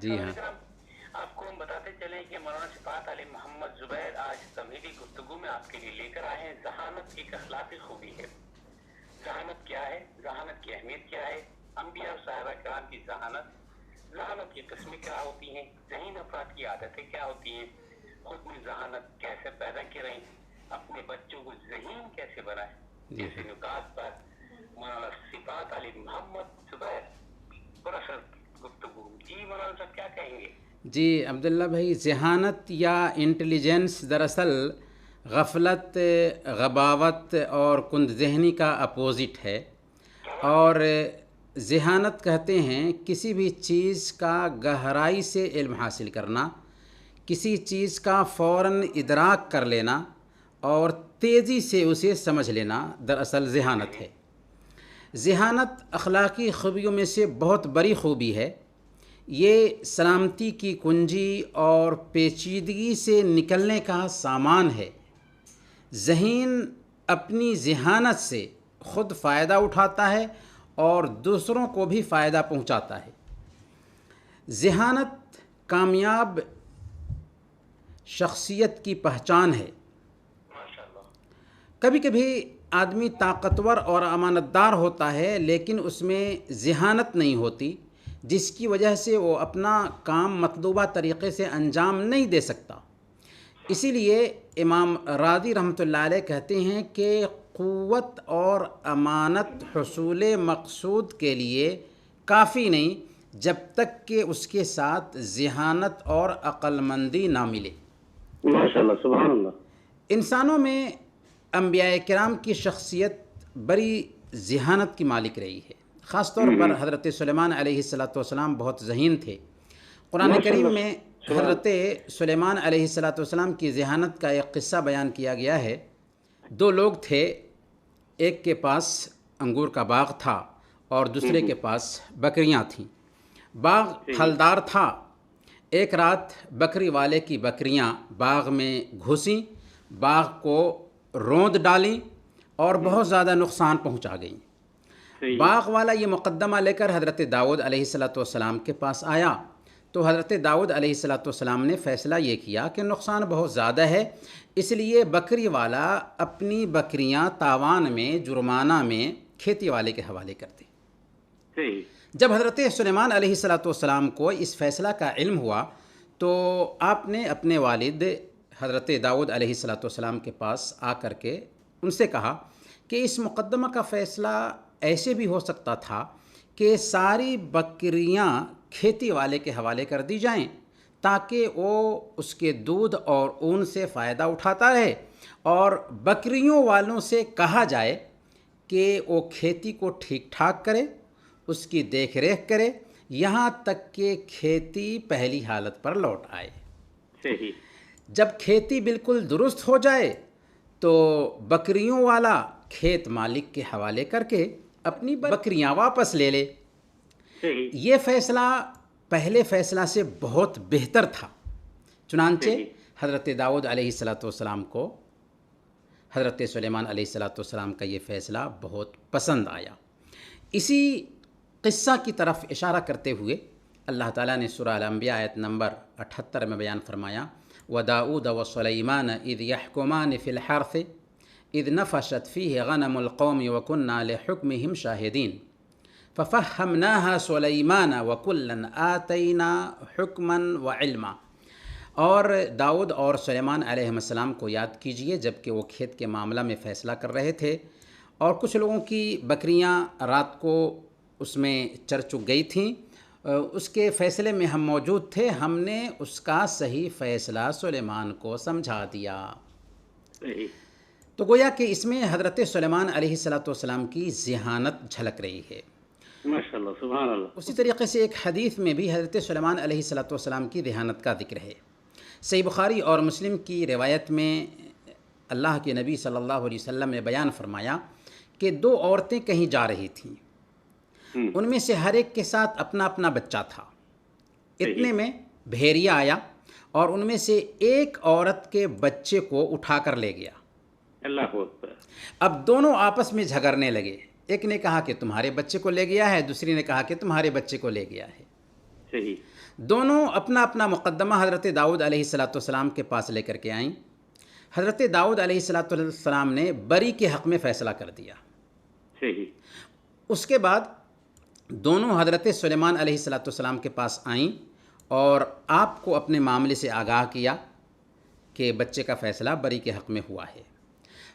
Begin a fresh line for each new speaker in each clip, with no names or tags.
جی ہاں
آپ کو ہم بتاتے چلیں کہ مولانا صفات علی محمد زبیر آج تمہیدی گفتگو میں آپ کے لیے لے کر آئے ہیں ذہانت ایک اخلاقی خوبی ہے۔ ذہانت کیا ہے؟ ذہانت کی اہمیت کیا ہے؟ انبیاء اور صحابہ کرام کی ذہانت کی قسمیں کیا ہوتی ہیں؟ ذہین افراد کی عادتیں کیا ہوتی ہیں؟ خود میں ذہانت کیسے پیدا کریں؟ اپنے بچوں کو ذہین کیسے بنائیں؟
جی
جیسے
ہاں
نکات پر مولانا صفات علی محمد زبیر پرسر گفتگو۔ جی مولانا صاحب کیا کہیں گے؟
جی عبداللہ بھائی، ذہانت یا انٹیلیجنس دراصل غفلت، غباوت اور کند ذہنی کا اپوزٹ ہے۔ اور ذہانت کہتے ہیں کسی بھی چیز کا گہرائی سے علم حاصل کرنا، کسی چیز کا فوراً ادراک کر لینا اور تیزی سے اسے سمجھ لینا دراصل ذہانت ہے۔ ذہانت اخلاقی خوبیوں میں سے بہت بڑی خوبی ہے۔ یہ سلامتی کی کنجی اور پیچیدگی سے نکلنے کا سامان ہے۔ ذہین اپنی ذہانت سے خود فائدہ اٹھاتا ہے اور دوسروں کو بھی فائدہ پہنچاتا ہے۔ ذہانت کامیاب شخصیت کی پہچان ہے۔ کبھی کبھی آدمی طاقتور اور امانت دار ہوتا ہے لیکن اس میں ذہانت نہیں ہوتی، جس کی وجہ سے وہ اپنا کام مطلوبہ طریقے سے انجام نہیں دے سکتا۔ اسی لیے امام راضی رحمۃ اللہ علیہ کہتے ہیں کہ قوت اور امانت حصول مقصود کے لیے کافی نہیں جب تک کہ اس کے ساتھ ذہانت اور عقل مندی نہ ملے۔
ماشاءاللہ، سبحان اللہ۔
انسانوں میں انبیاء کرام کی شخصیت بڑی ذہانت کی مالک رہی ہے۔ خاص طور پر حضرت سلیمان علیہ السلام بہت ذہین تھے۔ قرآن کریم میں حضرت سلیمان علیہ السلام کی ذہانت کا ایک قصہ بیان کیا گیا ہے۔ دو لوگ تھے، ایک کے پاس انگور کا باغ تھا اور دوسرے کے پاس بکریاں تھیں۔ باغ پھلدار تھا۔ ایک رات بکری والے کی بکریاں باغ میں گھسیں، باغ کو روند ڈالیں اور بہت زیادہ نقصان پہنچا گئیں۔ باغ والا یہ مقدمہ لے کر حضرت داؤد علیہ السلام کے پاس آیا تو حضرت داؤد علیہ السلام نے فیصلہ یہ کیا کہ نقصان بہت زیادہ ہے، اس لیے بکری والا اپنی بکریاں تاوان میں، جرمانہ میں کھیتی والے کے حوالے کر دے۔ جب حضرت سلیمان علیہ السلام کو اس فیصلہ کا علم ہوا تو آپ نے اپنے والد حضرت داؤد علیہ السلام کے پاس آ کر کے ان سے کہا کہ اس مقدمہ کا فیصلہ ایسے بھی ہو سکتا تھا کہ ساری بکریاں کھیتی والے کے حوالے کر دی جائیں تاکہ وہ اس کے دودھ اور اون سے فائدہ اٹھاتا رہے، اور بکریوں والوں سے کہا جائے کہ وہ کھیتی کو ٹھیک ٹھاک کرے، اس کی دیکھ ریکھ کرے یہاں تک کہ کھیتی پہلی حالت پر لوٹ آئے۔ جب کھیتی بالکل درست ہو جائے تو بکریوں والا کھیت مالک کے حوالے کر کے اپنی بکریاں واپس لے لے۔ یہ فیصلہ پہلے فیصلہ سے بہت بہتر تھا۔ چنانچہ حضرت داؤد علیہ السلام کو حضرت سلیمان علیہ السلام کا یہ فیصلہ بہت پسند آیا۔ اسی قصہ کی طرف اشارہ کرتے ہوئے اللہ تعالیٰ نے سورہ الانبیاء آیت نمبر 78 میں بیان فرمایا، وَدَاؤُدَ وَسُلَيْمَانَ إِذْ يَحْكُمَانِ فِي الْحَرْثِ إِذْ نَفَشَتْ فِيهِ غَنَمُ الْقَوْمِ وَكُنَّا لِحُكْمِهِمْ شَاهِدِينَ فَفَهَّمْنَاهَا سُلَيْمَانَ وَكُلًّا آتَيْنَا حُكْمًا وَعِلْمًا۔ اور داؤد اور سلیمان علیہ السلام کو یاد کیجئے جب کہ وہ کھیت کے معاملہ میں فیصلہ کر رہے تھے اور کچھ لوگوں کی بکریاں رات کو اس میں چر چگ گئی تھیں، اس کے فیصلے میں ہم موجود تھے، ہم نے اس کا صحیح فیصلہ سلیمان کو سمجھا دیا۔ تو گویا کہ اس میں حضرت سلیمان علیہ السلام کی ذہانت جھلک رہی ہے۔
ماشاءاللہ، سبحان اللہ۔
اسی طریقے سے ایک حدیث میں بھی حضرت سلیمان علیہ السلام کی ذہانت کا ذکر ہے۔ صحیح بخاری اور مسلم کی روایت میں اللہ کے نبی صلی اللہ علیہ وسلم نے بیان فرمایا کہ دو عورتیں کہیں جا رہی تھیں، ان میں سے ہر ایک کے ساتھ اپنا اپنا بچہ تھا۔ اتنے میں بھیڑیا آیا اور ان میں سے ایک عورت کے بچے کو اٹھا کر لے گیا۔
اللہ اکبر۔
اب دونوں آپس میں جھگڑنے لگے، ایک نے کہا کہ تمہارے بچے کو لے گیا ہے، دوسری نے کہا کہ تمہارے بچے کو لے گیا ہے۔
صحیح.
دونوں اپنا اپنا مقدمہ حضرت داؤد علیہ السلام کے پاس لے کر کے آئیں. حضرت داؤد علیہ السلام نے بری کے حق میں فیصلہ کر دیا.
صحیح.
اس کے بعد دونوں حضرت سلیمان علیہ السلام کے پاس آئیں اور آپ کو اپنے معاملے سے آگاہ کیا کہ بچے کا فیصلہ بری کے حق میں ہوا ہے.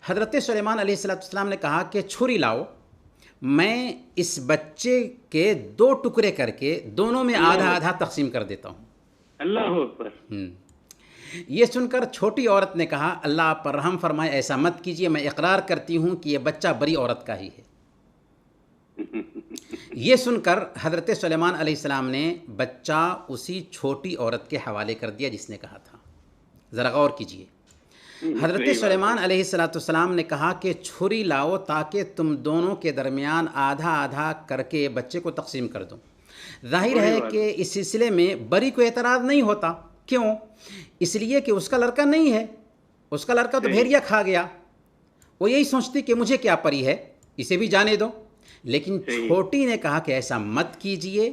حضرت سلیمان علیہ السلام نے کہا کہ چھری لاؤ، میں اس بچے کے 2 ٹکڑے کر کے دونوں میں آدھا آدھا تقسیم کر دیتا ہوں.
اللہ اکبر.
یہ سن کر چھوٹی عورت نے کہا اللہ آپ پر رحم فرمائے، ایسا مت کیجیے، میں اقرار کرتی ہوں کہ یہ بچہ بری عورت کا ہی ہے. یہ سن کر حضرت سلیمان علیہ السلام نے بچہ اسی چھوٹی عورت کے حوالے کر دیا جس نے کہا تھا. ذرا غور کیجیے. حضرت سلیمان علیہ السلام نے کہا کہ چھری لاؤ تاکہ تم دونوں کے درمیان آدھا آدھا کر کے بچے کو تقسیم کر دو. ظاہر ہے کہ اس سلسلے میں بری کو اعتراض نہیں ہوتا. کیوں؟ اس لیے کہ اس کا لڑکا نہیں ہے، اس کا لڑکا تو بھیڑیا کھا گیا. وہ یہی سوچتی کہ مجھے کیا پری ہے، اسے بھی جانے دو. لیکن چھوٹی نے کہا کہ ایسا مت کیجئے.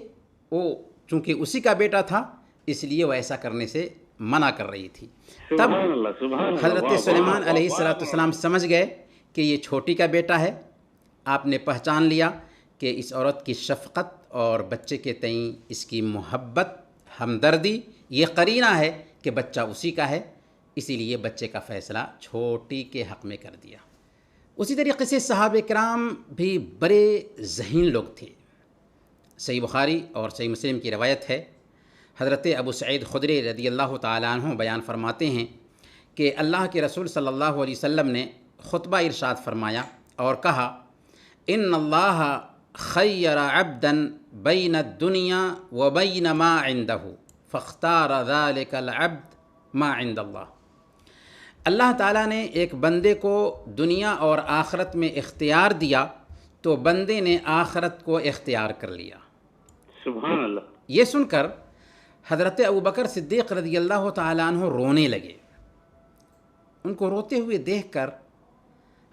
وہ چونکہ اسی کا بیٹا تھا اس لیے وہ ایسا کرنے سے منع کر رہی تھی. تب حضرت سلیمان علیہ السلام سمجھ گئے کہ یہ چھوٹی کا بیٹا ہے. آپ نے پہچان لیا کہ اس عورت کی شفقت اور بچے کے تئیں اس کی محبت، ہمدردی یہ قرینہ ہے کہ بچہ اسی کا ہے. اسی لیے بچے کا فیصلہ چھوٹی کے حق میں کر دیا. اسی طریقے سے صحابہ کرام بھی بڑے ذہین لوگ تھے. صحیح بخاری اور صحیح مسلم کی روایت ہے، حضرت ابو سعید خدری رضی اللہ تعالیٰ عنہ بیان فرماتے ہیں کہ اللہ کے رسول صلی اللہ علیہ وسلم نے خطبہ ارشاد فرمایا اور کہا ان اللہ خیر عبدا بین الدنیا و بین ما عنده فاختار ذلك العبد ما عند اللہ. اللہ تعالیٰ نے ایک بندے کو دنیا اور آخرت میں اختیار دیا تو بندے نے آخرت کو اختیار کر لیا.
سبحان اللہ.
یہ سن کر حضرت ابوبکر صدیق رضی اللہ تعالیٰ عنہ رونے لگے. ان کو روتے ہوئے دیکھ کر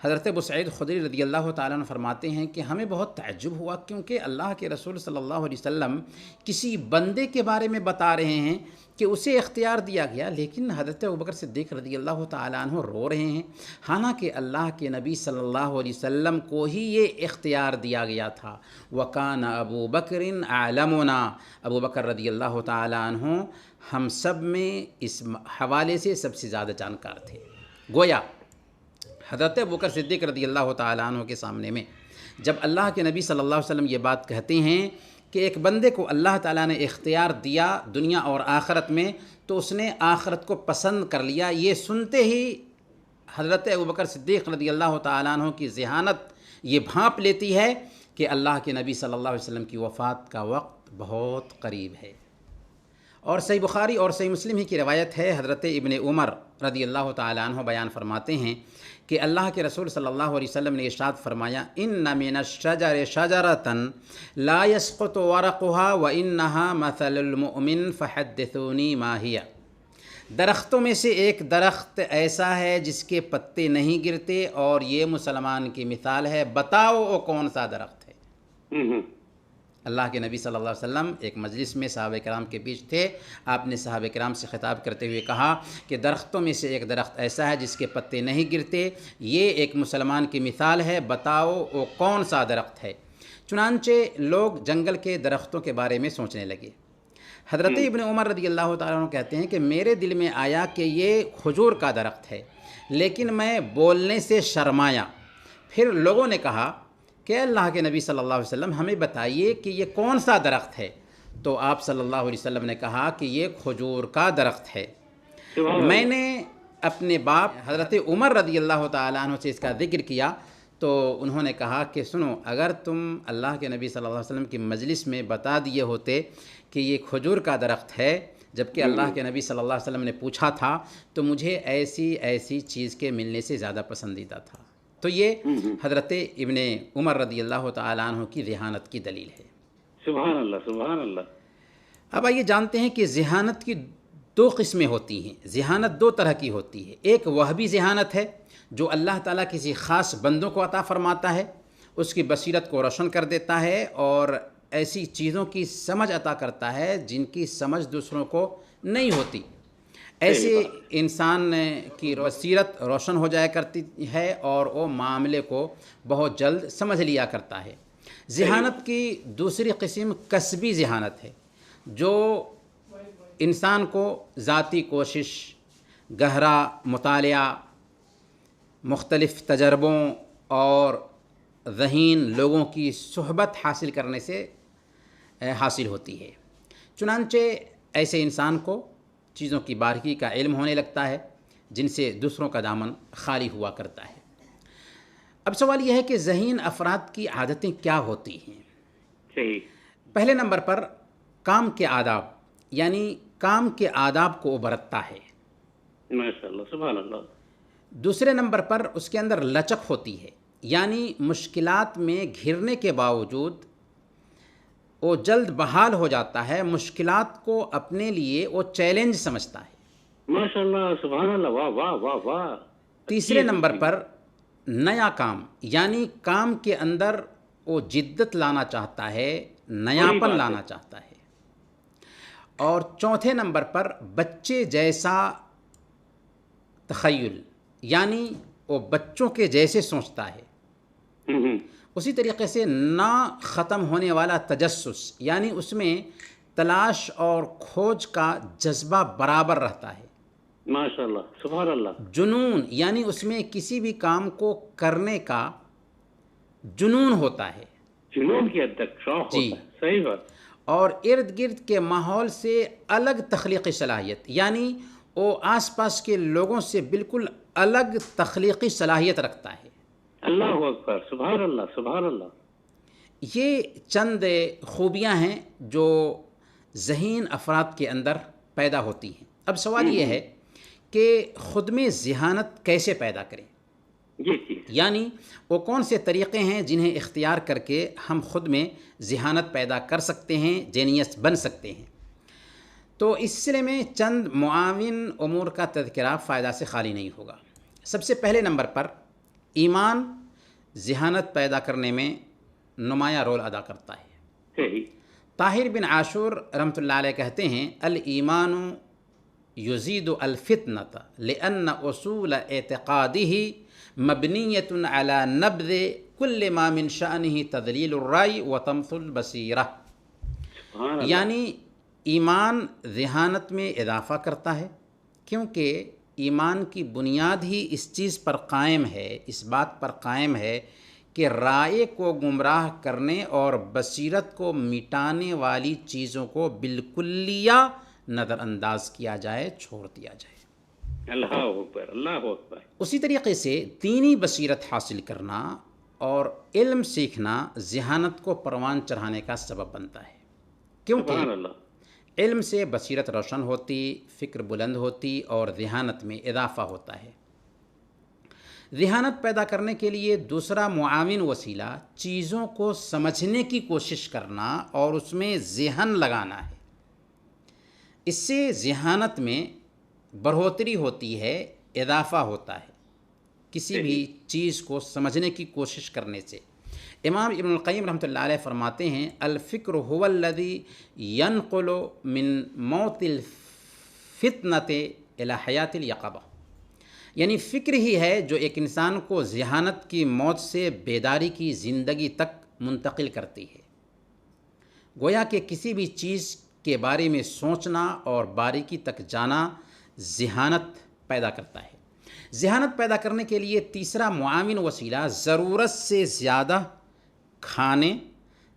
حضرت ابو سعید خدری رضی اللہ تعالیٰ عنہ فرماتے ہیں کہ ہمیں بہت تعجب ہوا، کیونکہ اللہ کے رسول صلی اللہ علیہ وسلم کسی بندے کے بارے میں بتا رہے ہیں کہ اسے اختیار دیا گیا، لیکن حضرت ابوبکر صدیق رضی اللہ تعالیٰ عنہ رو رہے ہیں، حالانکہ اللہ کے نبی صلی اللہ علیہ وسلم کو ہی یہ اختیار دیا گیا تھا. وَكَانَ أَبُو بَكْرٍ أَعْلَمُنَا. ابوبکر رضی اللہ تعالیٰ عنہ ہم سب میں اس حوالے سے سب سے زیادہ جانکار تھے. گویا حضرت ابوبکر صدیق رضی اللہ تعالیٰ عنہ کے سامنے میں جب اللہ کے نبی صلی اللہ علیہ وسلم یہ بات کہتے ہیں کہ ایک بندے کو اللہ تعالیٰ نے اختیار دیا دنیا اور آخرت میں تو اس نے آخرت کو پسند کر لیا، یہ سنتے ہی حضرت ابوبکر صدیق رضی اللہ تعالیٰ عنہ کی ذہانت یہ بھانپ لیتی ہے کہ اللہ کے نبی صلی اللہ علیہ وسلم کی وفات کا وقت بہت قریب ہے. اور صحیح بخاری اور صحیح مسلم ہی کی روایت ہے، حضرت ابن عمر رضی اللہ تعالیٰ عنہ بیان فرماتے ہیں کہ اللہ کے رسول صلی اللہ علیہ وسلم نے ارشاد فرمایا ان من الشجر شجرۃ لا يسقط ورقها وانها مثل المؤمن فحدثوني ما هي. درختوں میں سے ایک درخت ایسا ہے جس کے پتے نہیں گرتے اور یہ مسلمان کی مثال ہے، بتاؤ وہ کون سا درخت ہے. اللہ کے نبی صلی اللہ علیہ وسلم ایک مجلس میں صحابہ کرام کے بیچ تھے. آپ نے صحابہ کرام سے خطاب کرتے ہوئے کہا کہ درختوں میں سے ایک درخت ایسا ہے جس کے پتے نہیں گرتے، یہ ایک مسلمان کی مثال ہے، بتاؤ وہ کون سا درخت ہے. چنانچہ لوگ جنگل کے درختوں کے بارے میں سوچنے لگے. حضرت ابن عمر رضی اللہ تعالیٰ عنہ کہتے ہیں کہ میرے دل میں آیا کہ یہ کھجور کا درخت ہے، لیکن میں بولنے سے شرمایا. پھر لوگوں نے کہا کہ اللہ کے نبی صلی اللہ علیہ وسلم ہمیں بتائیے کہ یہ کون سا درخت ہے. تو آپ صلی اللہ علیہ وسلم نے کہا کہ یہ کھجور کا درخت ہے. میں نے اپنے باپ حضرت عمر رضی اللہ تعالیٰ عنہ سے اس کا ذکر کیا تو انہوں نے کہا کہ سنو، اگر تم اللہ کے نبی صلی اللہ علیہ وسلم کی مجلس میں بتا دیے ہوتے کہ یہ کھجور کا درخت ہے جبکہ اللہ کے نبی صلی اللہ علیہ وسلم نے پوچھا تھا تو مجھے ایسی چیز کے ملنے سے زیادہ پسندیدہ تھا. تو یہ حضرت ابن عمر رضی اللہ تعالیٰ عنہ کی ذہانت کی دلیل ہے.
سبحان اللہ سبحان اللہ.
اب آئیے جانتے ہیں کہ ذہانت کی 2 قسمیں ہوتی ہیں. ذہانت 2 طرح کی ہوتی ہے. ایک وہبی ذہانت ہے جو اللہ تعالیٰ کسی خاص بندوں کو عطا فرماتا ہے، اس کی بصیرت کو روشن کر دیتا ہے اور ایسی چیزوں کی سمجھ عطا کرتا ہے جن کی سمجھ دوسروں کو نہیں ہوتی. ایسے انسان کی بصیرت روشن ہو جایا کرتی ہے اور وہ معاملے کو بہت جلد سمجھ لیا کرتا ہے. ذہانت کی دوسری قسم کسبی ذہانت ہے، جو انسان کو ذاتی کوشش، گہرا مطالعہ، مختلف تجربوں اور ذہین لوگوں کی صحبت حاصل کرنے سے حاصل ہوتی ہے. چنانچہ ایسے انسان کو چیزوں کی باریکی کا علم ہونے لگتا ہے جن سے دوسروں کا دامن خالی ہوا کرتا ہے. اب سوال یہ ہے کہ ذہین افراد کی عادتیں کیا ہوتی ہیں؟
صحیح.
پہلے نمبر پر کام کے آداب، یعنی کام کے آداب کو وہ برتتا ہے.
ماشاء اللہ، سبحان اللہ.
دوسرے نمبر پر اس کے اندر لچک ہوتی ہے، یعنی مشکلات میں گھرنے کے باوجود وہ جلد بحال ہو جاتا ہے، مشکلات کو اپنے لیے وہ چیلنج سمجھتا ہے.
ماشاء اللہ، سبحان اللہ، واہ واہ واہ واہ.
تیسرے نمبر پر نیا کام، یعنی کام کے اندر وہ جدت لانا چاہتا ہے، نیاپن لانا چاہتا ہے. اور چوتھے نمبر پر بچے جیسا تخیل، یعنی وہ بچوں کے جیسے سوچتا ہے. اسی طریقے سے نہ ختم ہونے والا تجسس، یعنی اس میں تلاش اور کھوج کا جذبہ برابر رہتا ہے.
ماشاء اللہ، سبحان اللہ.
جنون، یعنی اس میں کسی بھی کام کو کرنے کا جنون ہوتا ہے.
جنون کی حد تک شوق
جی.
ہوتا ہے. صحیح بات.
اور ارد گرد کے ماحول سے الگ تخلیقی صلاحیت، یعنی وہ آس پاس کے لوگوں سے بالکل الگ تخلیقی صلاحیت رکھتا ہے.
اللہ اکبر، سبحان اللہ، سبحان اللہ.
یہ چند خوبیاں ہیں جو ذہین افراد کے اندر پیدا ہوتی ہیں. اب سوال یہ ہے کہ خود میں ذہانت کیسے پیدا کریں؟
جی جی.
یعنی وہ کون سے طریقے ہیں جنہیں اختیار کر کے ہم خود میں ذہانت پیدا کر سکتے ہیں، جینیس بن سکتے ہیں؟ تو اس سلسلے میں چند معاون امور کا تذکرہ فائدہ سے خالی نہیں ہوگا. سب سے پہلے نمبر پر ایمان ذہانت پیدا کرنے میں نمایاں رول ادا کرتا ہے.
صحیح.
طاہر بن عاشور رحمۃ اللہ علیہ کہتے ہیں الایمان یزید الفتنۃ لأن اصول اعتقادہ مبنیۃ علی نبذ کل ما من شأنہ تدلیل الرأی وطمس البصیرہ. یعنی ایمان ذہانت میں اضافہ کرتا ہے، کیونکہ ایمان کی بنیاد ہی اس چیز پر قائم ہے، اس بات پر قائم ہے کہ رائے کو گمراہ کرنے اور بصیرت کو مٹانے والی چیزوں کو بالکلیہ نظر انداز کیا جائے، چھوڑ دیا جائے.
اللہ اکبر، اللہ اکبر.
اسی طریقے سے دینی بصیرت حاصل کرنا اور علم سیکھنا ذہانت کو پروان چڑھانے کا سبب بنتا ہے، کیونکہ
سبحان اللہ.
علم سے بصیرت روشن ہوتی، فکر بلند ہوتی اور ذہانت میں اضافہ ہوتا ہے. ذہانت پیدا کرنے کے لیے دوسرا معاون وسیلہ چیزوں کو سمجھنے کی کوشش کرنا اور اس میں ذہن لگانا ہے. اس سے ذہانت میں بڑھوتری ہوتی ہے، اضافہ ہوتا ہے کسی بھی چیز کو سمجھنے کی کوشش کرنے سے. امام ابن القیم رحمۃ اللہ علیہ فرماتے ہیں الفکر هو الذی ینقل من موت الفتنۃ الی حیات الیقظہ. یعنی فکر ہی ہے جو ایک انسان کو ذہانت کی موت سے بیداری کی زندگی تک منتقل کرتی ہے. گویا کہ کسی بھی چیز کے بارے میں سوچنا اور باریکی تک جانا ذہانت پیدا کرتا ہے. ذہانت پیدا کرنے کے لیے تیسرا معاون وسیلہ ضرورت سے زیادہ کھانے،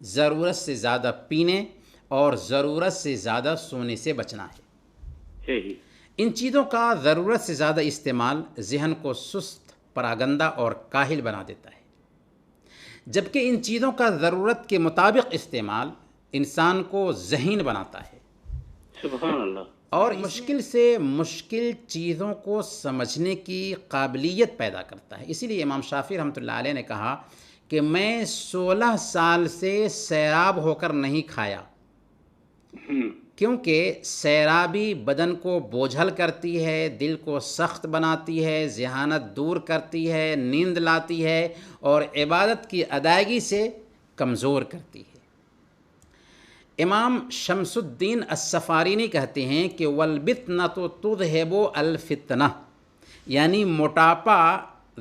ضرورت سے زیادہ پینے اور ضرورت سے زیادہ سونے سے بچنا ہے.
صحیح.
ان چیزوں کا ضرورت سے زیادہ استعمال ذہن کو سست، پراگندہ اور کاہل بنا دیتا ہے، جبکہ ان چیزوں کا ضرورت کے مطابق استعمال انسان کو ذہین بناتا ہے.
سبحان اللہ.
اور مشکل سے مشکل چیزوں کو سمجھنے کی قابلیت پیدا کرتا ہے. اسی لیے امام شافعی رحمۃ اللہ علیہ نے کہا کہ میں 16 سال سے سیراب ہو کر نہیں کھایا، کیونکہ سیرابی بدن کو بوجھل کرتی ہے، دل کو سخت بناتی ہے، ذہانت دور کرتی ہے، نیند لاتی ہے اور عبادت کی ادائیگی سے کمزور کرتی ہے. امام شمس الدین السفارینی کہتے ہیں کہ والبطنۃ تذہب الفتنہ، یعنی موٹاپا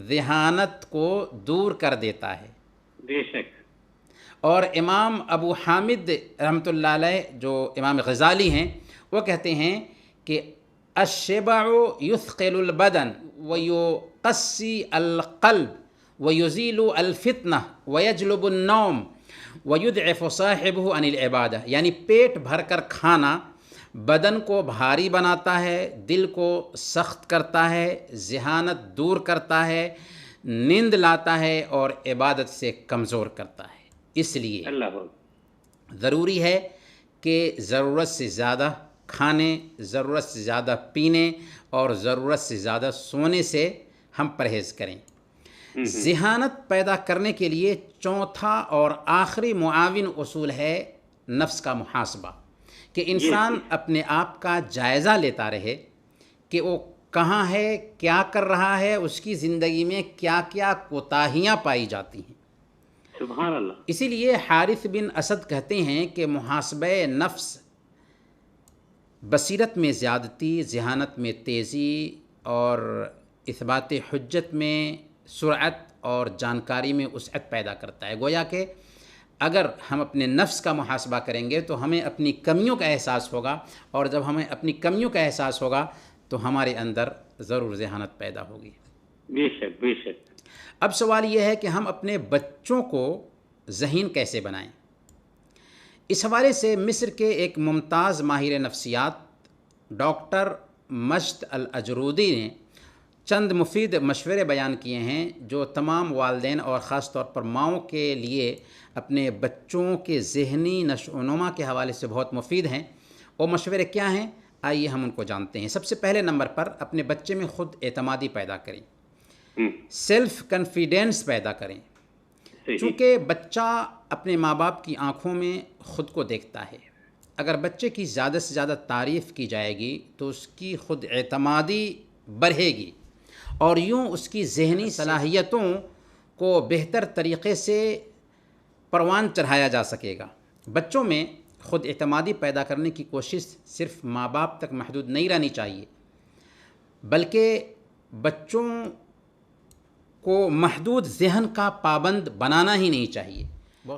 ذہانت کو دور کر دیتا ہے.
بے شک.
اور امام ابو حامد رحمۃ اللہ علیہ جو امام غزالی ہیں وہ کہتے ہیں کہ الشبع یثقل البدن ویقسی القلب ویزیل الفتنہ ویجلب النوم ویضعف صاحبہ عن العبادہ، یعنی پیٹ بھر کر کھانا بدن کو بھاری بناتا ہے، دل کو سخت کرتا ہے، ذہانت دور کرتا ہے، نیند لاتا ہے اور عبادت سے کمزور کرتا ہے. اس لیے ضروری ہے کہ ضرورت سے زیادہ کھانے، ضرورت سے زیادہ پینے اور ضرورت سے زیادہ سونے سے ہم پرہیز کریں. ذہانت پیدا کرنے کے لیے چوتھا اور آخری معاون اصول ہے نفس کا محاسبہ، کہ انسان اپنے آپ کا جائزہ لیتا رہے کہ وہ کہاں ہے، کیا کر رہا ہے، اس کی زندگی میں کیا کیا کوتاہیاں پائی جاتی ہیں.
سبحان اللہ.
اسی لیے حارث بن اسد کہتے ہیں کہ محاسبہ نفس بصیرت میں زیادتی، ذہانت میں تیزی اور اثبات حجت میں سرعت اور جانکاری میں وسعت پیدا کرتا ہے. گویا کہ اگر ہم اپنے نفس کا محاسبہ کریں گے تو ہمیں اپنی کمیوں کا احساس ہوگا، اور جب ہمیں اپنی کمیوں کا احساس ہوگا تو ہمارے اندر ضرور ذہانت پیدا ہوگی.
بے شک بے شک.
اب سوال یہ ہے کہ ہم اپنے بچوں کو ذہین کیسے بنائیں. اس حوالے سے مصر کے ایک ممتاز ماہر نفسیات ڈاکٹر مجد الاجرودی نے چند مفید مشورے بیان کیے ہیں جو تمام والدین اور خاص طور پر ماؤں کے لیے اپنے بچوں کے ذہنی نشو و نما کے حوالے سے بہت مفید ہیں. وہ مشورے کیا ہیں؟ آئیے ہم ان کو جانتے ہیں. سب سے پہلے نمبر پر اپنے بچے میں خود اعتمادی پیدا کریں، سیلف کنفیڈینس پیدا کریں. چونکہ بچہ اپنے ماں باپ کی آنکھوں میں خود کو دیکھتا ہے. اگر بچے کی زیادہ سے زیادہ تعریف کی جائے گی تو اس کی خود اعتمادی بڑھے گی اور یوں اس کی ذہنی صلاحیتوں کو بہتر طریقے سے پروان چڑھایا جا سکے گا. بچوں میں خود اعتمادی پیدا کرنے کی کوشش صرف ماں باپ تک محدود نہیں رہنی چاہیے، بلکہ بچوں کو محدود ذہن کا پابند بنانا ہی نہیں چاہیے،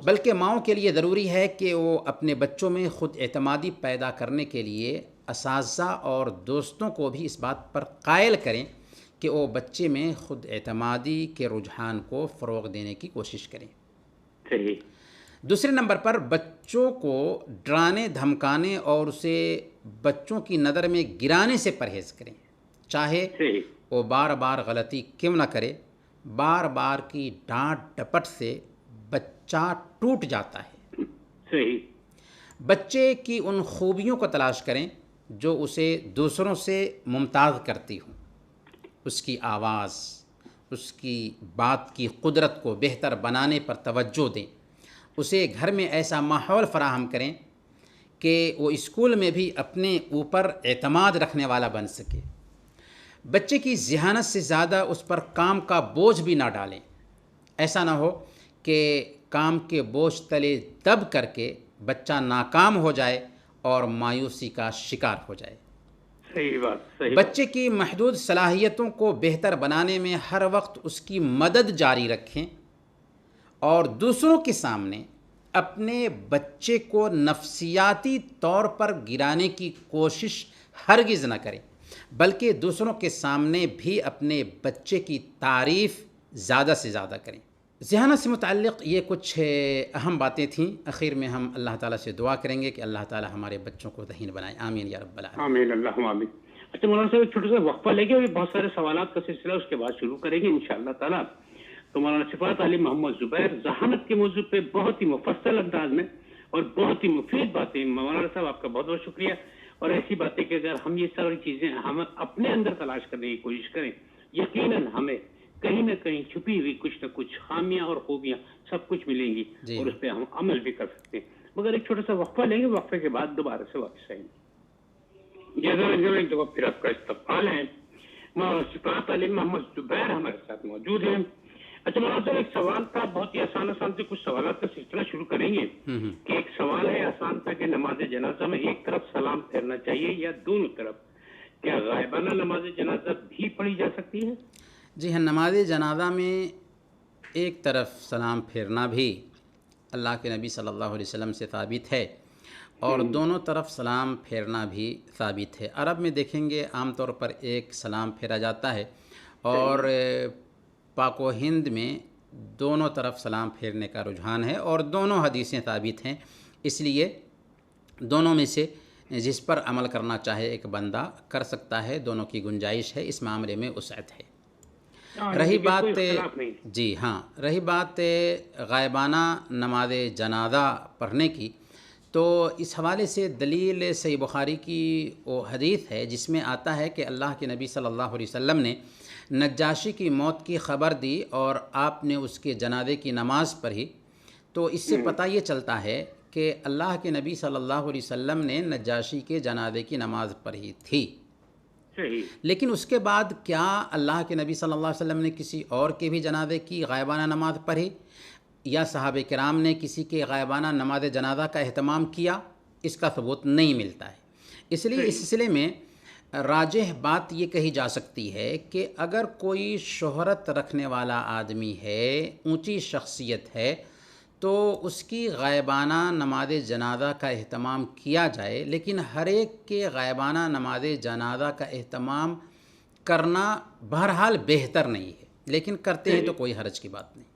بلکہ ماؤں کے لیے ضروری ہے کہ وہ اپنے بچوں میں خود اعتمادی پیدا کرنے کے لیے اساتذہ اور دوستوں کو بھی اس بات پر قائل کریں کہ وہ بچے میں خود اعتمادی کے رجحان کو فروغ دینے کی کوشش کریں.
صحیح.
دوسرے نمبر پر بچوں کو ڈرانے دھمکانے اور اسے بچوں کی نظر میں گرانے سے پرہیز کریں. چاہے وہ بار بار غلطی کیوں نہ کرے، بار بار کی ڈانٹ ڈپٹ سے بچہ ٹوٹ جاتا ہے.
صحیح.
بچے کی ان خوبیوں کو تلاش کریں جو اسے دوسروں سے ممتاز کرتی ہوں. اس کی آواز، اس کی بات کی قدرت کو بہتر بنانے پر توجہ دیں. اسے گھر میں ایسا ماحول فراہم کریں کہ وہ اسکول میں بھی اپنے اوپر اعتماد رکھنے والا بن سکے. بچے کی ذہانت سے زیادہ اس پر کام کا بوجھ بھی نہ ڈالیں. ایسا نہ ہو کہ کام کے بوجھ تلے دب کر کے بچہ ناکام ہو جائے اور مایوسی کا شکار ہو جائے.
صحیح بات. صحیح.
بچے کی محدود صلاحیتوں کو بہتر بنانے میں ہر وقت اس کی مدد جاری رکھیں اور دوسروں کے سامنے اپنے بچے کو نفسیاتی طور پر گرانے کی کوشش ہرگز نہ کریں، بلکہ دوسروں کے سامنے بھی اپنے بچے کی تعریف زیادہ سے زیادہ کریں. ذہانت سے متعلق یہ کچھ اہم باتیں تھیں. اخیر میں ہم اللہ تعالیٰ سے دعا کریں گے کہ اللہ تعالیٰ ہمارے بچوں کو ذہین بنائے. آمین یا رب العالمین.
آمین اللہم آمین. اچھا مولانا صاحب ایک چھوٹا سا وقفہ لے کے بہت سارے سوالات کا سلسلہ اس کے بعد شروع کریں گے انشاءاللہ تعالیٰ. تو مولانا صفات علی محمد زبیر ذہانت کے موضوع پہ بہت ہی مفصل انداز میں اور بہت ہی مفید باتیں. مولانا صاحب آپ کا بہت بہت شکریہ. اور ایسی باتیں کہ اگر ہم یہ ساری چیزیں ہم اپنے اندر تلاش کرنے کی کوشش کریں، یقیناً ہمیں کہیں نہ کہیں چھپی ہوئی کچھ نہ کچھ خامیاں اور خوبیاں سب کچھ ملیں گی اور اس پہ ہم عمل بھی کر سکتے ہیں. مگر ایک چھوٹا سا وقفہ لیں گے، وقفے کے بعد دوبارہ سے واپس آئیں گے. ایک دفعہ پھر آپ کا استقبال ہے. مولانا صفات علی محمد زبیر ہمارے ساتھ موجود ہیں. اچھا مولانا صاحب ایک سوال تھا، بہت ہی آسان سے کچھ سوالات کا سلسلہ شروع کریں گے کہ ایک سوال ہے آسان تھا کہ نماز جنازہ میں ایک طرف سلام پھیرنا چاہیے یا دونوں طرف؟ کیا غائبانہ نماز جنازہ بھی پڑھی جا سکتی ہے؟
جی ہاں، نماز جنازہ میں ایک طرف سلام پھیرنا بھی اللہ کے نبی صلی اللہ علیہ وسلم سے ثابت ہے، اور دونوں طرف سلام پھیرنا بھی ثابت ہے۔ عرب میں دیکھیں گے عام طور پر ایک سلام پھیرا جاتا ہے، اور پاک و ہند میں دونوں طرف سلام پھیرنے کا رجحان ہے، اور دونوں حدیثیں ثابت ہیں، اس لیے دونوں میں سے جس پر عمل کرنا چاہے ایک بندہ کر سکتا ہے، دونوں کی گنجائش ہے، اس معاملے میں وسعت ہے۔ رہی بات جی ہاں، رہی بات غائبانہ نماز جنازہ پڑھنے کی، تو اس حوالے سے دلیل صحیح بخاری کی وہ حدیث ہے جس میں آتا ہے کہ اللہ کے نبی صلی اللہ علیہ وسلم نے نجاشی کی موت کی خبر دی اور آپ نے اس کے جنازے کی نماز پڑھی، تو اس سے پتہ یہ چلتا ہے کہ اللہ کے نبی صلی اللہ علیہ وسلم نے نجاشی کے جنازے کی نماز پڑھی تھی۔ لیکن اس کے بعد کیا اللہ کے نبی صلی اللہ علیہ وسلم نے کسی اور کے بھی جنازے کی غائبانہ نماز پڑھی، یا صحابہ کرام نے کسی کے غائبانہ نماز جنازہ کا اہتمام کیا؟ اس کا ثبوت نہیں ملتا ہے۔ اس لیے اس سلسلے میں راجح بات یہ کہی جا سکتی ہے کہ اگر کوئی شہرت رکھنے والا آدمی ہے، اونچی شخصیت ہے، تو اس کی غائبانہ نماز جنازہ کا اہتمام کیا جائے، لیکن ہر ایک کے غائبانہ نماز جنازہ کا اہتمام کرنا بہرحال بہتر نہیں ہے، لیکن کرتے ہیں تو کوئی حرج کی بات نہیں۔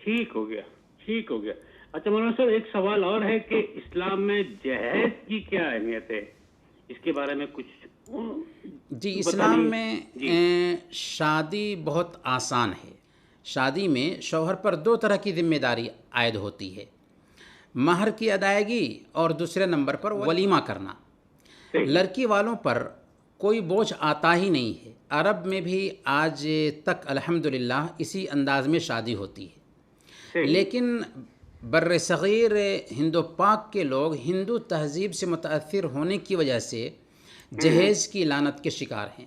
ٹھیک ہو گیا۔ اچھا مولانا صاحب ایک سوال اور ہے کہ اسلام میں جہیز کی کیا اہمیت ہے، اس کے بارے میں کچھ
جی، اسلام میں شادی بہت آسان ہے۔ شادی میں شوہر پر دو طرح کی ذمہ داری عائد ہوتی ہے، مہر کی ادائیگی اور دوسرے نمبر پر ولیمہ کرنا۔ لڑکی والوں پر کوئی بوجھ آتا ہی نہیں ہے۔ عرب میں بھی آج تک الحمدللہ اسی انداز میں شادی ہوتی ہے، لیکن بر صغیر ہند و پاک کے لوگ ہندو تہذیب سے متاثر ہونے کی وجہ سے جہیز کی لعنت کے شکار ہیں۔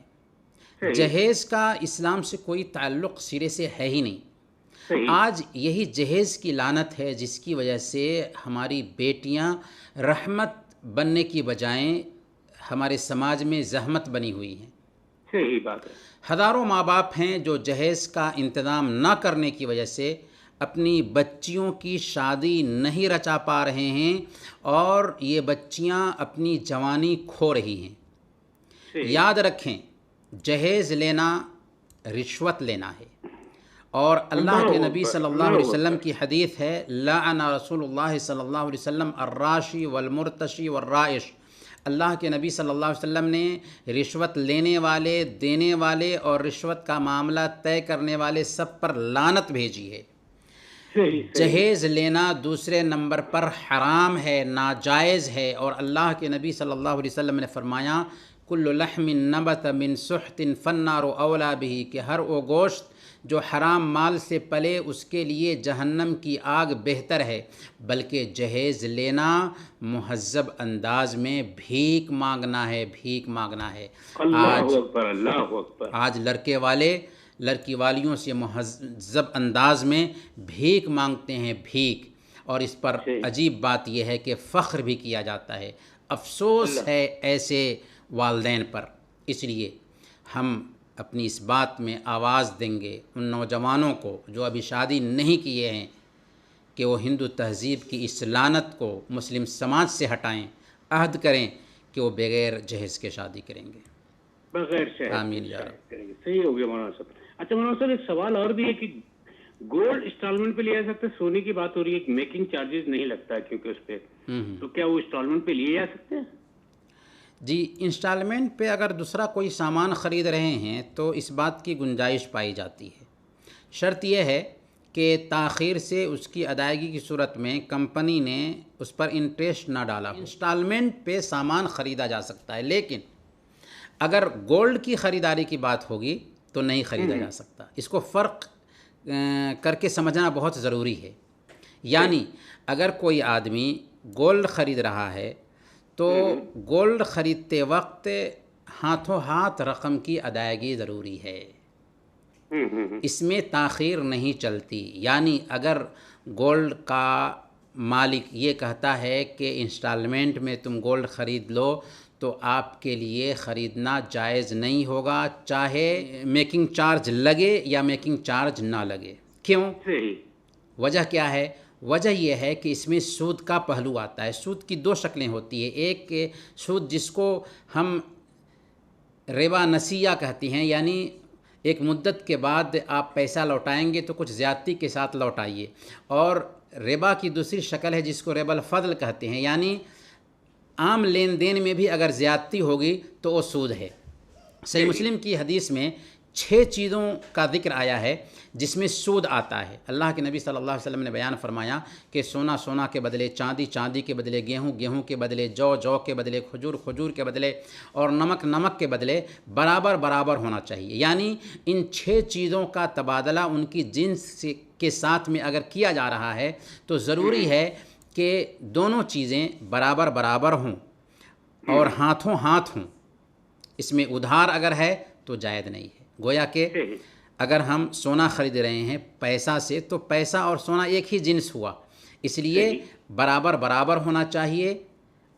جہیز کا اسلام سے کوئی تعلق سرے سے ہے ہی نہیں۔ آج یہی جہیز کی لعنت ہے جس کی وجہ سے ہماری بیٹیاں رحمت بننے کی بجائے ہمارے سماج میں زحمت بنی ہوئی ہیں۔
صحیح بات ہے۔
ہزاروں ماں باپ ہیں جو جہیز کا انتظام نہ کرنے کی وجہ سے اپنی بچیوں کی شادی نہیں رچا پا رہے ہیں، اور یہ بچیاں اپنی جوانی کھو رہی ہیں۔ یاد رکھیں، جہیز لینا رشوت لینا ہے، اور اللہ کے نبی صلی اللہ علیہ وسلم کی حدیث ہے، لعن رسول اللہ صلی اللہ علیہ وسلم الراشی والمرتشی والرائش۔ اللہ کے نبی صلی اللہ علیہ وسلم نے رشوت لینے والے، دینے والے اور رشوت کا معاملہ طے کرنے والے سب پر لعنت بھیجی ہے۔ جہیز لینا دوسرے نمبر پر حرام ہے، ناجائز ہے، اور اللہ کے نبی صلی اللہ علیہ وسلم نے فرمایا کل لحم نبت من سحت فالنار اولا بہ، کہ ہر وہ گوشت جو حرام مال سے پلے اس کے لیے جہنم کی آگ بہتر ہے۔ بلکہ جہیز لینا مہذب انداز میں بھیک مانگنا ہے، بھیک مانگنا ہے۔ آج لڑکے والے لڑکی والیوں سے مہذب انداز میں بھیک مانگتے ہیں، بھیک، اور اس پر عجیب بات یہ ہے کہ فخر بھی کیا جاتا ہے۔ افسوس ہے ایسے والدین پر۔ اس لیے ہم اپنی اس بات میں آواز دیں گے ان نوجوانوں کو جو ابھی شادی نہیں کیے ہیں کہ وہ ہندو تہذیب کی اس لعنت کو مسلم سماج سے ہٹائیں، عہد کریں کہ وہ بغیر جہیز کے شادی کریں گے۔
بغیر شہر
آمین یا رب۔
صحیح ہو گیا مولانا صاحب۔ اچھا مولانا صاحب ایک سوال اور بھی ہے کہ گولڈ انسٹالمنٹ پہ لیا جا سکتا ہے؟ سونے کی بات ہو رہی ہے کہ میکنگ چارجز نہیں لگتا ہے کیونکہ اس پہ، تو کیا وہ انسٹالمنٹ پہ لیے جا سکتے ہیں؟
جی، انسٹالمنٹ پہ اگر دوسرا کوئی سامان خرید رہے ہیں تو اس بات کی گنجائش پائی جاتی ہے۔ شرط یہ ہے کہ تاخیر سے اس کی ادائیگی کی صورت میں کمپنی نے اس پر انٹرسٹ نہ ڈالا ہو۔ انسٹالمنٹ پہ سامان خریدا جا سکتا ہے، لیکن اگر گولڈ کی خریداری کی بات ہوگی تو نہیں خریدا جا سکتا۔ اس کو فرق کر کے سمجھنا بہت ضروری ہے۔ یعنی اگر کوئی آدمی گولڈ خرید رہا ہے تو گولڈ خریدتے وقت ہاتھوں ہاتھ رقم کی ادائیگی ضروری ہے۔ اس میں تاخیر نہیں چلتی. یعنی اگر گولڈ کا مالک یہ کہتا ہے کہ انسٹالمنٹ میں تم گولڈ خرید لو تو آپ کے لیے خریدنا جائز نہیں ہوگا، چاہے میکنگ چارج لگے یا میکنگ چارج نہ لگے. کیوں؟ وجہ کیا ہے؟ وجہ یہ ہے کہ اس میں سود کا پہلو آتا ہے. سود کی دو شکلیں ہوتی ہیں. ایک سود جس کو ہم ربا نسیہ کہتے ہیں، یعنی ایک مدت کے بعد آپ پیسہ لوٹائیں گے تو کچھ زیادتی کے ساتھ لوٹائیے. اور ربا کی دوسری شکل ہے جس کو ربا الفضل کہتے ہیں، یعنی عام لین دین میں بھی اگر زیادتی ہوگی تو وہ سود ہے. صحیح مسلم کی حدیث میں 6 چیزوں کا ذکر آیا ہے جس میں سود آتا ہے. اللہ کے نبی صلی اللہ علیہ وسلم نے بیان فرمایا کہ سونا سونا کے بدلے چاندی، چاندی کے بدلے گیہوں، گیہوں کے بدلے جو، جو کے بدلے کھجور، کھجور کے بدلے اور نمک، نمک کے بدلے برابر برابر ہونا چاہیے. یعنی ان 6 چیزوں کا تبادلہ ان کی جنس کے ساتھ میں اگر کیا جا رہا ہے تو ضروری ہے کہ دونوں چیزیں برابر برابر ہوں اور ہاتھوں ہاتھ ہوں. اس میں ادھار اگر ہے تو جائز نہیں ہے. گویا کہ اگر ہم سونا خرید رہے ہیں پیسہ سے تو پیسہ اور سونا ایک ہی جنس ہوا، اس لیے برابر برابر ہونا چاہیے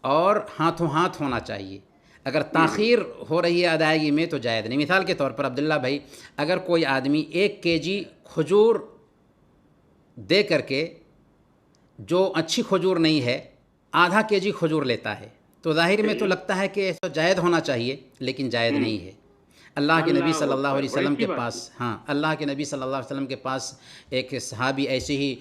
اور ہاتھوں ہاتھ ہونا چاہیے. اگر تاخیر ہو رہی ہے ادائیگی میں تو جائز نہیں. مثال کے طور پر عبداللہ بھائی، اگر کوئی آدمی 1 kg کھجور دے کر کے جو اچھی کھجور نہیں ہے آدھا kg کھجور لیتا ہے تو ظاہر میں تو لگتا ہے کہ ایسا جائز ہونا چاہیے، لیکن جائز نہیں ہے. اللہ کے نبی صلی اللہ علیہ وسلم کے پاس اللہ کے نبی صلی اللہ علیہ وسلم کے پاس ایک صحابی ایسے ہی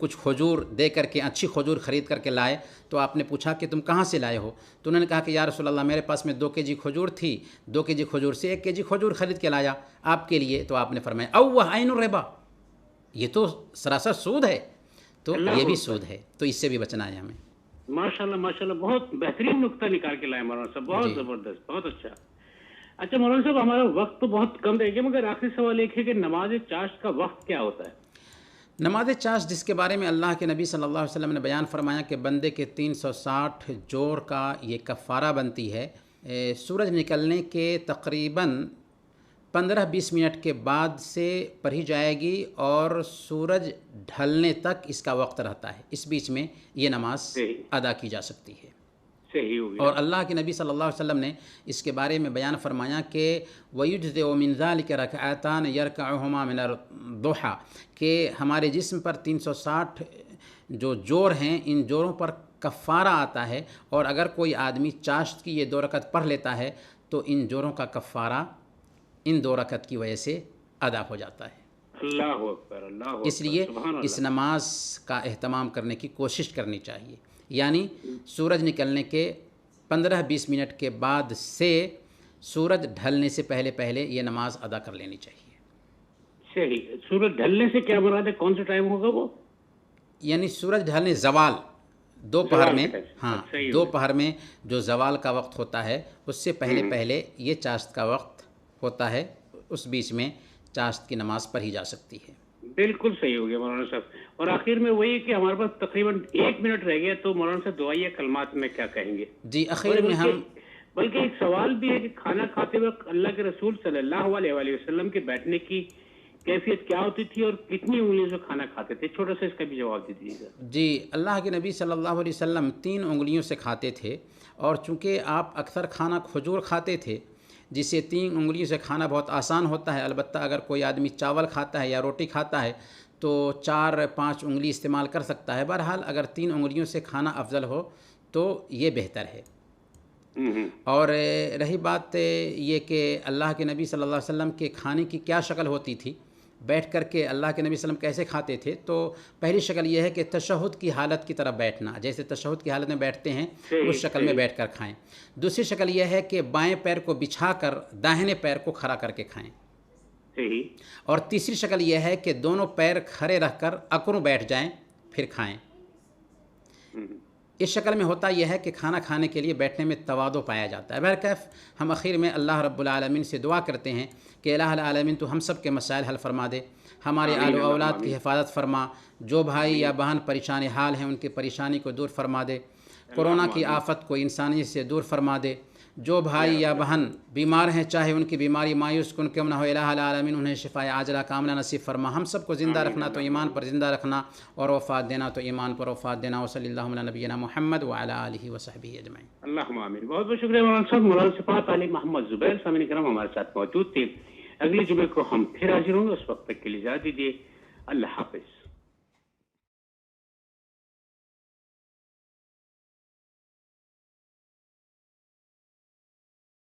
کچھ کھجور دے کر کے اچھی کھجور خرید کر کے لائے تو آپ نے پوچھا کہ تم کہاں سے لائے ہو؟ تو انہوں نے کہا کہ یا رسول اللہ میرے پاس میں 2 kg کھجور تھی، 2 kg کھجور سے 1 kg کھجور خرید کے لایا آپ کے لیے. تو آپ نے فرمایا او عین الربا، یہ تو سراسر سود ہے. تو یہ بھی سود ہے، تو اس سے بھی بچنا ہے ہمیں.
ماشاءاللہ ماشاءاللہ، بہت بہترین نقطہ نکال کے لائے مولانا صاحب، بہت زبردست، بہت اچھا. اچھا مولانا صاحب، ہمارا وقت تو بہت کم رہ گیا، مگر آخری سوال ایک ہے کہ نماز چاشت کا وقت کیا ہوتا ہے؟
نماز چاشت جس کے بارے میں اللہ کے نبی صلی اللہ علیہ وسلم نے بیان فرمایا کہ بندے کے 360 جور کا یہ کفارہ بنتی ہے. سورج نکلنے کے تقریباً 15-20 منٹ کے بعد سے پڑھی جائے گی اور سورج ڈھلنے تک اس کا وقت رہتا ہے. اس بیچ میں یہ نماز ادا کی جا سکتی ہے. اور اللہ کے نبی صلی اللہ علیہ وسلم نے اس کے بارے میں بیان فرمایا کہ وَيُجْزِئُ مِنْ ذَلِكَ رَكْعَتَانِ يَرْكَعُهُمَا مِنَ الضُّحَى، کہ ہمارے جسم پر 360 جو جوڑ ہیں ان جوڑوں پر کفارہ آتا ہے، اور اگر کوئی آدمی چاشت کی یہ 2 رکعت پڑھ لیتا ہے تو ان جوڑوں کا کفارہ ان 2 رکعت کی وجہ سے ادا ہو جاتا ہے.
اللہ اکبر، اللہ اکبر.
اس لیے اس نماز کا اہتمام کرنے کی کوشش کرنی چاہیے. یعنی سورج نکلنے کے 15-20 منٹ کے بعد سے سورج ڈھلنے سے پہلے پہلے یہ نماز ادا کر لینی چاہیے.
صحیح. سورج ڈھلنے سے کیا مراد ہے؟ کون سا ٹائم ہوگا وہ؟
یعنی سورج ڈھلنے زوال دوپہر میں، دوپہر میں جو زوال کا وقت ہوتا ہے اس سے پہلے پہلے یہ چاشت کا وقت ہوتا ہے. اس بیچ میں چاشت کی نماز پڑھی جا سکتی ہے.
بالکل صحیح ہو گیا مولانا صاحب. اور آخر میں وہی کہ ہمارے پاس تقریباً 1 منٹ رہ گیا، تو مولانا صاحب دعائیہ کلمات میں کیا کہیں گے؟
جی اخیر میں ہم
بلکہ ایک سوال بھی ہے کہ کھانا کھاتے وقت اللہ کے رسول صلی اللہ علیہ وآلہ وسلم کے بیٹھنے کی کیفیت کیا ہوتی تھی اور کتنی انگلیوں سے کھانا کھاتے تھے؟ چھوٹا سا اس کا بھی جواب دیجیے گا.
جی اللہ کے نبی صلی اللہ علیہ وسلم 3 انگلیوں سے کھاتے تھے، اور چونکہ آپ اکثر کھانا کھجور کھاتے تھے جس سے 3 انگلیوں سے کھانا بہت آسان ہوتا ہے. البتہ اگر کوئی آدمی چاول کھاتا ہے یا روٹی کھاتا ہے تو 4-5 انگلی استعمال کر سکتا ہے. بہرحال اگر 3 انگلیوں سے کھانا افضل ہو تو یہ بہتر ہے. اور رہی بات یہ کہ اللہ کے نبی صلی اللہ علیہ وسلم کے کھانے کی کیا شکل ہوتی تھی، بیٹھ کر کے اللہ کے نبی صلی اللہ علیہ وسلم کیسے کھاتے تھے، تو پہلی شکل یہ ہے کہ تشہد کی حالت کی طرف بیٹھنا، جیسے تشہد کی حالت میں بیٹھتے ہیں اس شکل میں بیٹھ کر کھائیں. دوسری شکل یہ ہے کہ بائیں پیر کو بچھا کر داہنے پیر کو کھڑا کر کے کھائیں. اور تیسری شکل یہ ہے کہ دونوں پیر کھڑے رکھ کر اکروں بیٹھ جائیں پھر کھائیں. اس شکل میں ہوتا یہ ہے کہ کھانا کھانے کے لیے بیٹھنے میں تواضع پایا جاتا ہے. بہرکیف ہم اخیر میں اللہ رب العالمین سے دعا کرتے ہیں کہ الہ العالمین تو ہم سب کے مسائل حل فرما دے، ہمارے آل و اولاد کی حفاظت فرما، جو بھائی یا بہن پریشان حال ہیں ان کی پریشانی کو دور فرما دے، کورونا کی آفت کو انسانیت سے دور فرما دے، جو بھائی یا بہن بیمار ہیں، چاہے ان کی بیماری مایوس کن کیوں نہ ہو، الہ العالمین انہیں شفاء عاجلہ کاملہ نصیب فرما. ہم سب کو زندہ رکھنا تو ایمان پر زندہ رکھنا، اور وفات دینا تو ایمان پر وفات دینا. وصلی اللہ علی نبینا محمد وعلی آلہ وصحبہ اجمعین.
اللہم آمین. بہت بہت شکریہ مولانا صاحب. مولانا صفات علی محمد زبیر سامعین کرام ہمارے ساتھ موجود تھے. اگلے جمعے کو ہم پھر حاضر ہوں گے. اس وقت تک کے لیے اجازت دیجیے. اللہ حافظ.